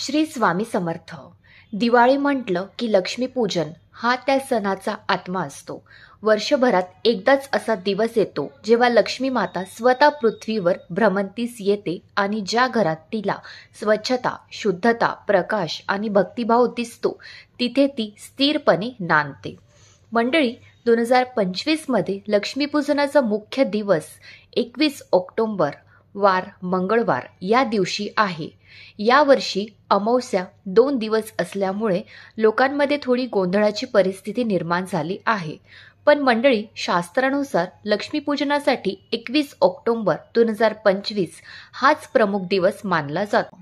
श्री स्वामी समर्थ. दिवाळी म्हटलं की लक्ष्मीपूजन हा त्या सणाचा आत्मा असतो. वर्षभरात एकदाच असा दिवस येतो जेव्हा लक्ष्मी माता स्वतः पृथ्वीवर भ्रमंतीस येते आणि ज्या घरात तिला स्वच्छता, शुद्धता, प्रकाश आणि भक्तिभाव दिसतो तिथे ती स्थिरपणे नांदते. मंडळी, 2025 मध्ये लक्ष्मीपूजनाचा मुख्य दिवस 21 ऑक्टोबर वार मंगळवार या दिवशी आहे. यावर्षी अमावस्या 2 दिवस असल्यामुळे लोकांमध्ये थोडी गोंधळाची परिस्थिती निर्माण झाली आहे. पण मंडळी, शास्त्रानुसार लक्ष्मीपूजनासाठी 21 ऑक्टोबर 2025 हाच प्रमुख दिवस मानला जातो.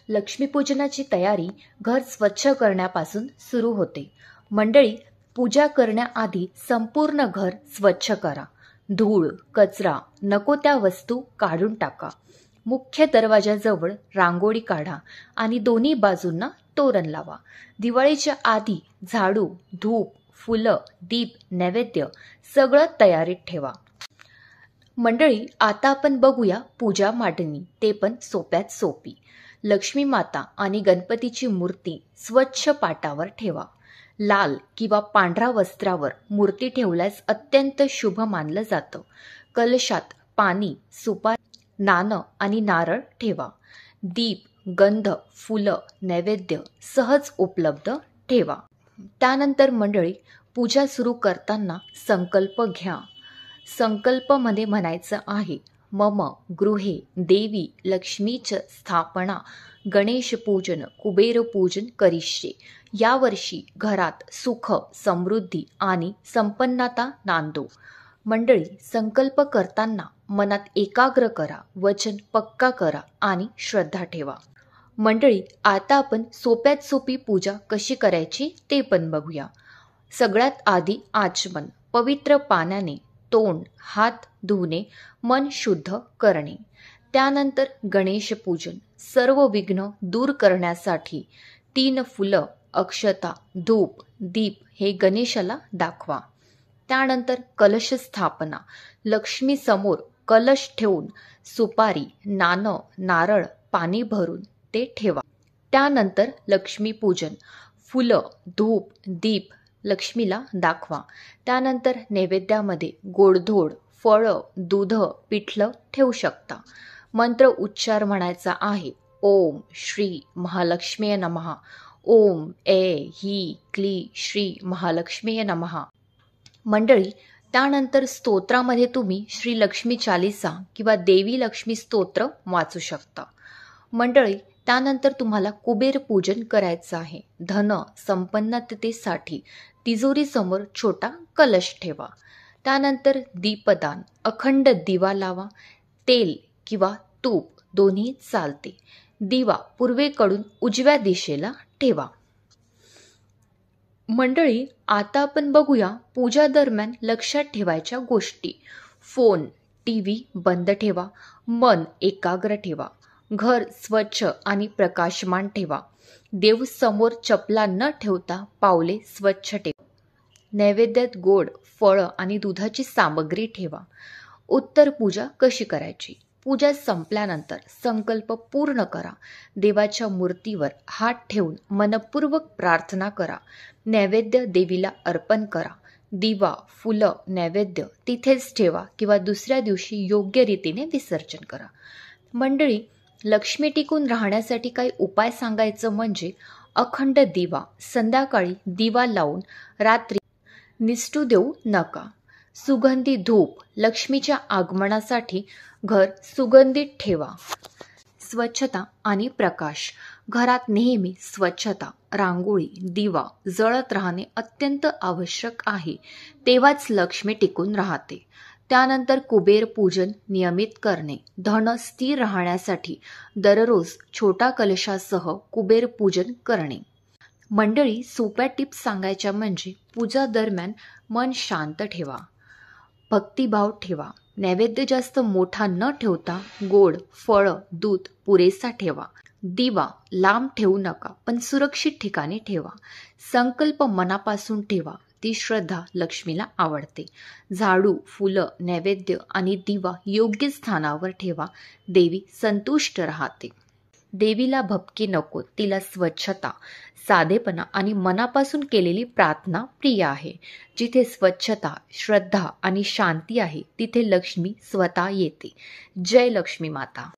लक्ष्मीपूजनाची तयारी घर स्वच्छ करण्यापासून सुरू होते. मंडळी, पूजा करण्याआधी संपूर्ण घर स्वच्छ करा. धूळ, कचरा, नको त्या वस्तू काढून टाका. मुख्य दरवाजाजवळ रांगोळी काढा आणि दोन्ही बाजूंना तोरण लावा. दिवाळीच्या आधी झाडू, धूप, फुलं, दीप, नैवेद्य सगळं तयारीत ठेवा. मंडळी, आता आपण बघूया पूजा मांडणी, ते पण सोप्यात सोपी. लक्ष्मी माता आणि गणपतीची मूर्ती स्वच्छ पाटावर ठेवा. लाल किंवा पांढऱ्या वस्त्रावर मूर्ती ठेवल्यास अत्यंत शुभ मानलं जातं. कलशात पाणी, सुपारी, नाणं आणि नारळ ठेवा. दीप, गंध, फुलं, नैवेद्य सहज उपलब्ध ठेवा. त्यानंतर मंडळी, पूजा सुरू करताना संकल्प घ्या. संकल्पमध्ये म्हणायचं आहे, मम गृहे देवी लक्ष्मीच स्थापना गणेश पूजन कुबेर पूजन करिष्ये. यावर्षी घरात सुख, समृद्धी आणि संपन्नता नांदो. मंडळी, संकल्प करताना मनात एकाग्र करा, वचन पक्का करा आणि श्रद्धा ठेवा. मंडळी, आता आपण सोप्यात सोपी पूजा कशी करायची ते पण बघूया. सगळ्यात आधी आचमन, पवित्र पाण्याने तोंड, हात धुणे, मन शुद्ध करणे. त्यानंतर गणेश पूजन, सर्व विघ्न दूर करण्यासाठी 3 फुलं, अक्षता, धूप, दीप हे गणेशाला दाखवा. त्यानंतर कलश स्थापना, लक्ष्मी समोर कलश ठेवून सुपारी, नाणं, नारळ, पाणी भरून ते ठेवा. त्यानंतर लक्ष्मी पूजन, फुलं, धूप, दीप लक्ष्मीला दाखवा. त्यानंतर नैवेद्यामध्ये गोडधोड, फळं, दूध, पिठलं ठेवू शकता. मंत्र उच्चार म्हणायचा आहे, ओम श्री महालक्ष्मीये नमः, ओम ही क्ली श्री महालक्ष्मीये नमः. मंडळी, त्यानंतर स्तोत्रामध्ये तुम्ही श्री लक्ष्मी चालीसा किंवा देवी लक्ष्मी स्तोत्र वाचू शकता. मंडळी, त्यानंतर तुम्हाला कुबेर पूजन करायचं आहे. धन संपन्नतेसाठी तिजोरीसमोर छोटा कलश ठेवा. त्यानंतर दीपदान, अखंड दिवा लावा. तेल किंवा तूप दोन्ही चालते. दिवा पूर्वेकडून उजव्या दिशेला ठेवा. मंडळी, आता आपण बघूया पूजा दरम्यान लक्षात ठेवायच्या गोष्टी. फोन, टीव्ही बंद ठेवा. मन एकाग्र ठेवा. घर स्वच्छ आणि प्रकाशमान ठेवा. देव समोर चपला न ठेवता पावले स्वच्छ ठेवा. नैवेद्यात गोड, फळं आणि दुधाची सामग्री ठेवा. उत्तर पूजा कशी करायची? पूजा संपल्यानंतर संकल्प पूर्ण करा. देवाच्या मूर्तीवर हात ठेवून मनपूर्वक प्रार्थना करा. नैवेद्य देवीला अर्पण करा. दिवा, फुलं, नैवेद्य तिथेच ठेवा किंवा दुसऱ्या दिवशी योग्य रीतीने विसर्जन करा. मंडळी, लक्ष्मी टिकून राहण्यासाठी काही उपाय सांगायचं म्हणजे अखंड दिवा, संध्याकाळी दिवा लावून रात्री निसटू देऊ नका. सुगंधी धूप, लक्ष्मीच्या आगमनासाठी घर सुगंधित ठेवा. स्वच्छता आणि प्रकाश, घरात नेहमी स्वच्छता, रांगोळी, दिवा जळत राहणे अत्यंत आवश्यक आहे. तेव्हाच लक्ष्मी टिकून राहते. त्यानंतर कुबेर पूजन नियमित करणे. धन स्थिर राहण्यासाठी दररोज छोटा कलशासह कुबेर पूजन करणे. मंडळी, सोप्या टिप्स सांगायच्या म्हणजे पूजा दरम्यान मन शांत ठेवा. भक्तिभाव ठेवा. नैवेद्य जास्त मोठा न ठेवता गोड, फळं, दूध पुरेसा ठेवा. दिवा लांब ठेवू नका, पण सुरक्षित ठिकाणी ठेवा. संकल्प मनापासून ठेवा. ती श्रद्धा लक्ष्मीला आवडते. झाडू, फुलं, नैवेद्य आणि दिवा योग्य स्थानावर ठेवा. देवी संतुष्ट राहते. देवीला भपके नको, तिला स्वच्छता, साधेपणा आणि मनापासून केलेली प्रार्थना प्रिय आहे. जिथे स्वच्छता, श्रद्धा आणि शांती आहे, तिथे लक्ष्मी स्वतः येते. जय लक्ष्मी माता.